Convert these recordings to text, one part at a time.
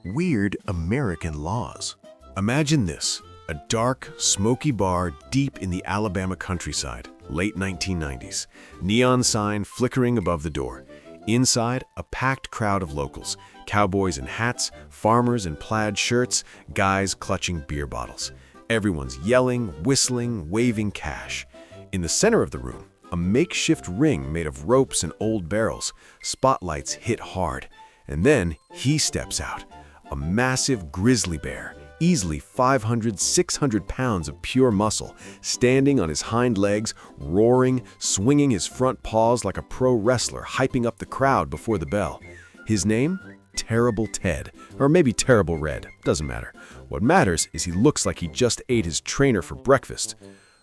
Weird American laws. Imagine this, a dark, smoky bar deep in the Alabama countryside, late 1990s. Neon sign flickering above the door. Inside, a packed crowd of locals, cowboys in hats, farmers in plaid shirts, guys clutching beer bottles. Everyone's yelling, whistling, waving cash. In the center of the room, a makeshift ring made of ropes and old barrels. Spotlights hit hard. And then he steps out. A massive grizzly bear, easily 500, 600 pounds of pure muscle, standing on his hind legs, roaring, swinging his front paws like a pro wrestler, hyping up the crowd before the bell. His name? Terrible Ted, or maybe Terrible Red, doesn't matter. What matters is he looks like he just ate his trainer for breakfast.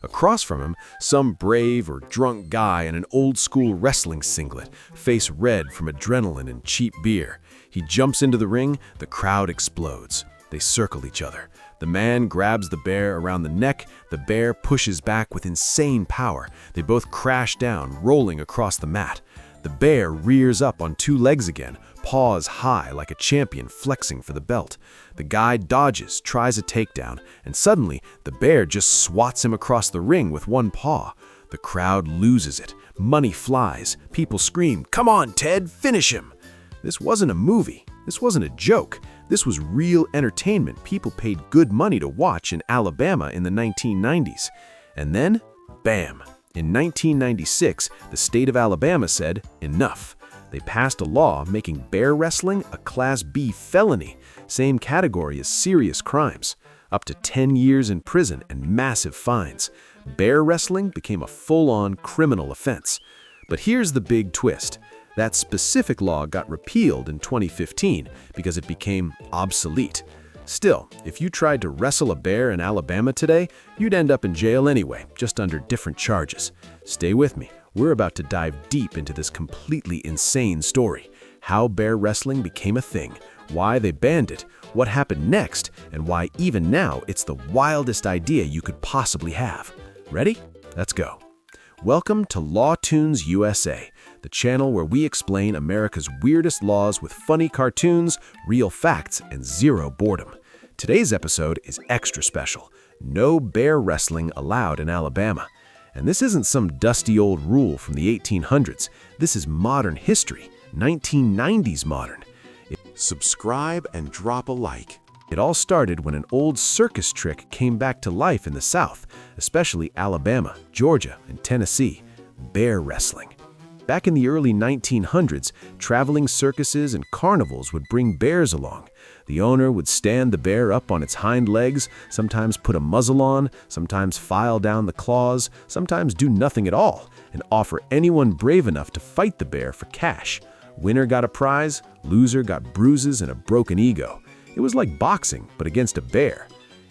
Across from him, some brave or drunk guy in an old-school wrestling singlet, face red from adrenaline and cheap beer. He jumps into the ring, the crowd explodes. They circle each other. The man grabs the bear around the neck, the bear pushes back with insane power. They both crash down, rolling across the mat. The bear rears up on two legs again, paws high like a champion flexing for the belt. The guy dodges, tries a takedown, and suddenly the bear just swats him across the ring with one paw. The crowd loses it. Money flies. People scream, "Come on, Ted, finish him!" This wasn't a movie. This wasn't a joke. This was real entertainment people paid good money to watch in Alabama in the 1990s. And then, bam! In 1996, the state of Alabama said, enough. They passed a law making bear wrestling a Class B felony, same category as serious crimes, up to 10 years in prison and massive fines. Bear wrestling became a full-on criminal offense. But here's the big twist. That specific law got repealed in 2015 because it became obsolete. Still, if you tried to wrestle a bear in Alabama today, you'd end up in jail anyway, just under different charges. Stay with me. We're about to dive deep into this completely insane story. How bear wrestling became a thing, why they banned it, what happened next, and why even now it's the wildest idea you could possibly have. Ready? Let's go. Welcome to Law Toons USA, the channel where we explain America's weirdest laws with funny cartoons, real facts, and zero boredom. Today's episode is extra special. No bear wrestling allowed in Alabama. And this isn't some dusty old rule from the 1800s. This is modern history, 1990s modern. Subscribe and drop a like. It all started when an old circus trick came back to life in the South, especially Alabama, Georgia, and Tennessee, bear wrestling. Back in the early 1900s, traveling circuses and carnivals would bring bears along. The owner would stand the bear up on its hind legs, sometimes put a muzzle on, sometimes file down the claws, sometimes do nothing at all, and offer anyone brave enough to fight the bear for cash. Winner got a prize, loser got bruises and a broken ego. It was like boxing, but against a bear.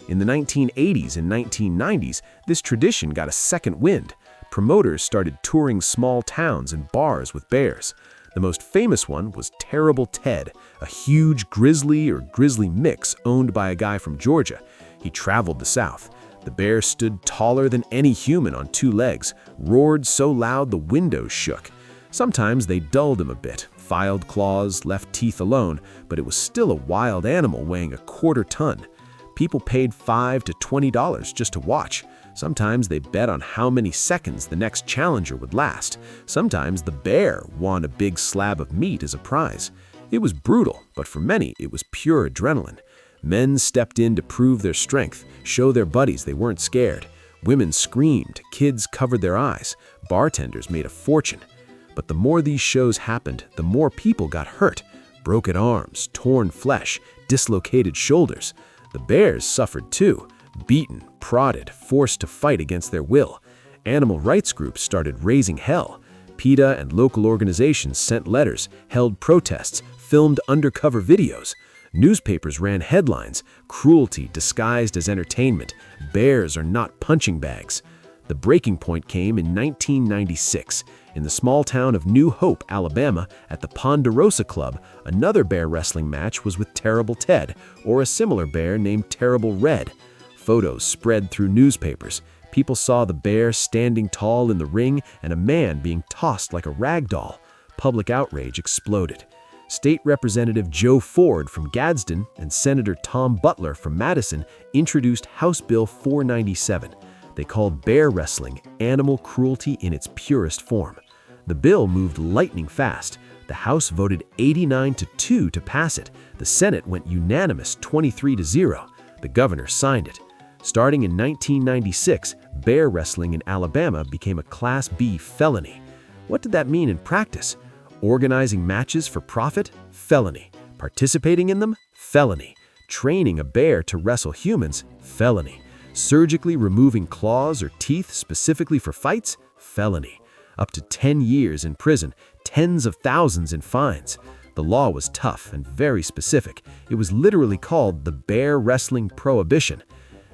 In the 1980s and 1990s, this tradition got a second wind. Promoters started touring small towns and bars with bears. The most famous one was Terrible Ted, a huge grizzly or grizzly mix owned by a guy from Georgia. He traveled the South. The bear stood taller than any human on two legs, roared so loud the windows shook. Sometimes they dulled him a bit, filed claws, left teeth alone, but it was still a wild animal weighing a quarter ton. People paid $5 to $20 just to watch. Sometimes they bet on how many seconds the next challenger would last. Sometimes the bear won a big slab of meat as a prize. It was brutal, but for many it was pure adrenaline. Men stepped in to prove their strength, show their buddies they weren't scared. Women screamed, kids covered their eyes, bartenders made a fortune. But the more these shows happened, the more people got hurt. Broken arms, torn flesh, dislocated shoulders. The bears suffered too. Beaten, prodded, forced to fight against their will. Animal rights groups started raising hell. PETA and local organizations sent letters, held protests, filmed undercover videos. Newspapers ran headlines, "Cruelty disguised as entertainment. Bears are not punching bags." The breaking point came in 1996. In the small town of New Hope, Alabama, at the Ponderosa Club, another bear wrestling match was with Terrible Ted, or a similar bear named Terrible Red. Photos spread through newspapers. People saw the bear standing tall in the ring and a man being tossed like a ragdoll. Public outrage exploded. State Representative Joe Ford from Gadsden and Senator Tom Butler from Madison introduced House Bill 497. They called bear wrestling animal cruelty in its purest form. The bill moved lightning fast. The House voted 89-2 to pass it. The Senate went unanimous 23-0. The governor signed it. Starting in 1996, bear wrestling in Alabama became a Class B felony. What did that mean in practice? Organizing matches for profit? Felony. Participating in them? Felony. Training a bear to wrestle humans? Felony. Surgically removing claws or teeth specifically for fights? Felony. Up to 10 years in prison, tens of thousands in fines. The law was tough and very specific. It was literally called the Bear Wrestling Prohibition.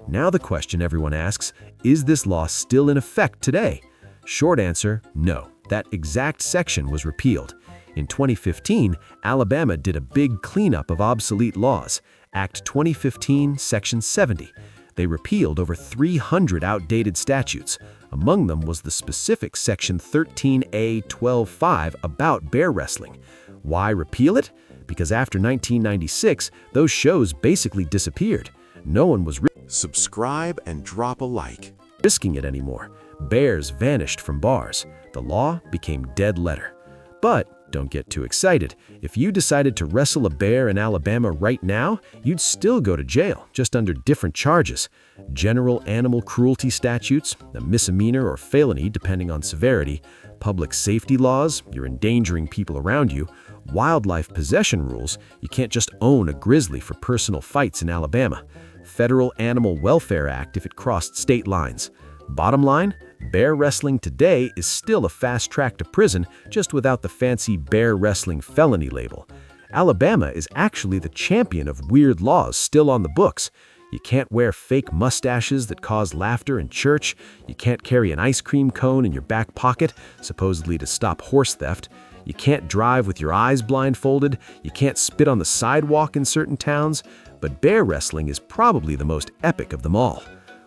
Now the question everyone asks, is this law still in effect today? Short answer, no. That exact section was repealed. In 2015, Alabama did a big cleanup of obsolete laws, Act 2015, Section 70. They repealed over 300 outdated statutes. Among them was the specific Section 13A.12.5 about bear wrestling. Why repeal it? Because after 1996, those shows basically disappeared. No one was Subscribe and drop a like. risking it anymore. Bears vanished from bars. The law became dead letter. But don't get too excited. If you decided to wrestle a bear in Alabama right now, you'd still go to jail, just under different charges. General animal cruelty statutes, a misdemeanor or felony depending on severity, public safety laws, you're endangering people around you, wildlife possession rules, you can't just own a grizzly for personal fights in Alabama, Federal Animal Welfare Act if it crossed state lines. Bottom line, bear wrestling today is still a fast track to prison, just without the fancy bear wrestling felony label. Alabama is actually the champion of weird laws still on the books. You can't wear fake mustaches that cause laughter in church. You can't carry an ice cream cone in your back pocket, supposedly to stop horse theft. You can't drive with your eyes blindfolded. You can't spit on the sidewalk in certain towns. But bear wrestling is probably the most epic of them all.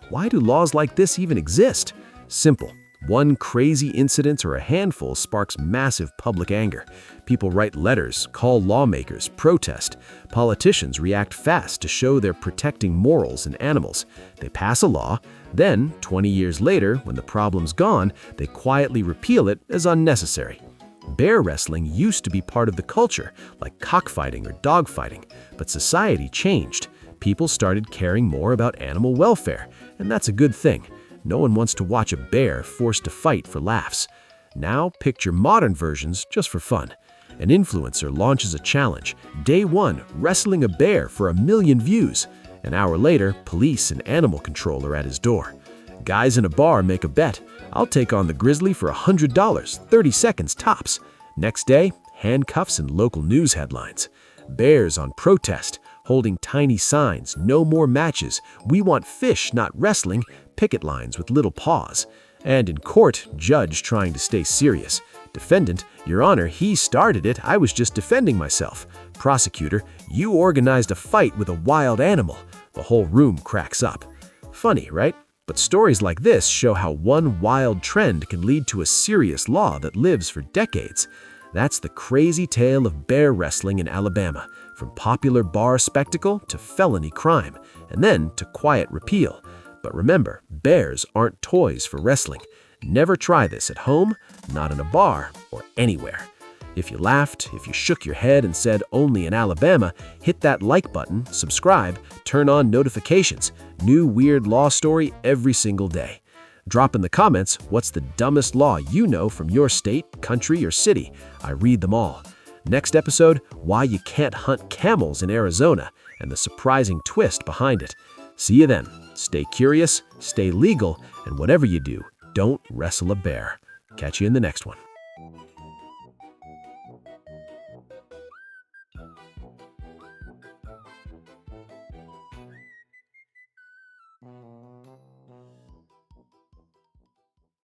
Why do laws like this even exist? Simple. One crazy incident or a handful sparks massive public anger. People write letters, call lawmakers, protest. Politicians react fast to show they're protecting morals and animals. They pass a law. Then, 20 years later, when the problem's gone, they quietly repeal it as unnecessary. Bear wrestling used to be part of the culture, like cockfighting or dogfighting, but society changed. People started caring more about animal welfare, and that's a good thing. No one wants to watch a bear forced to fight for laughs. Now picture modern versions just for fun. An influencer launches a challenge. Day 1, wrestling a bear for 1 million views. An hour later, police and animal control are at his door. Guys in a bar make a bet. I'll take on the grizzly for $100, 30 seconds tops. Next day, handcuffs and local news headlines. Bears on protest, holding tiny signs, no more matches, we want fish, not wrestling, picket lines with little paws. And in court, judge trying to stay serious. Defendant, Your Honor, he started it, I was just defending myself. Prosecutor, you organized a fight with a wild animal. The whole room cracks up. Funny, right? But stories like this show how one wild trend can lead to a serious law that lives for decades. That's the crazy tale of bear wrestling in Alabama, from popular bar spectacle to felony crime, and then to quiet repeal. But remember, bears aren't toys for wrestling. Never try this at home, not in a bar, or anywhere. If you laughed, if you shook your head and said only in Alabama, hit that like button, subscribe, turn on notifications. New weird law story every single day. Drop in the comments what's the dumbest law you know from your state, country, or city. I read them all. Next episode, why you can't hunt camels in Arizona and the surprising twist behind it. See you then. Stay curious, stay legal, and whatever you do, don't wrestle a bear. Catch you in the next one.